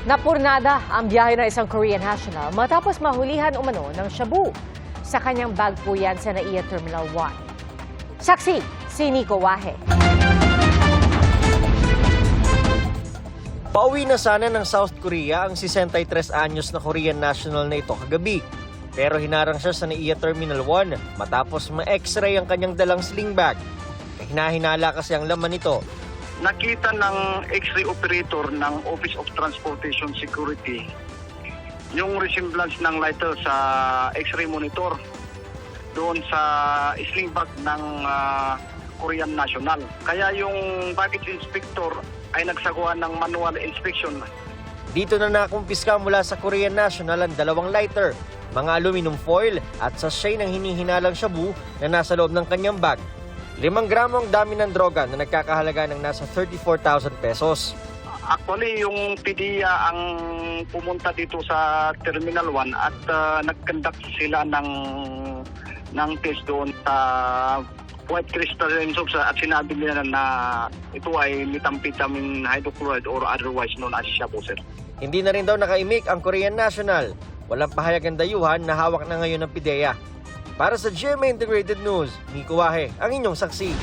Napurnada ang biyahe ng isang Korean national matapos mahulihan umano ng shabu. Sa kanyang bag po yan sa NAIA Terminal 1. Saksi, si Nico Wahe. Pauwi na sana ng South Korea ang 63 anyos na Korean national na ito kagabi. Pero hinarang siya sa NAIA Terminal 1 matapos ma-x-ray ang kanyang dalang sling bag. Hinahinala kasi ang laman nito. Nakita ng X-ray operator ng Office of Transportation Security yung resemblance ng lighter sa X-ray monitor doon sa sling bag ng Korean national. Kaya yung baggage inspector ay nagsagawa ng manual inspection. Dito na nakumpiska mula sa Korean national ang 2 lighter, mga aluminum foil at sachet ng hinihinalang shabu na nasa loob ng kanyang bag. 5 gramo ang dami ng droga na nagkakahalaga ng nasa 34,000 pesos. Actually, yung PDEA ang pumunta dito sa Terminal 1 at nag-conduct sila ng test doon sa white crystalline salts at sinabi nila na ito ay methamphetamine hydrochloride or otherwise known as shabu, sir. Hindi na rin daw nakaimik ang Korean national. Walang pahayag ang dayuhan na hawak na ngayon ng PDEA. Para sa GMA Integrated News, Nico Wahe, ang inyong saksi.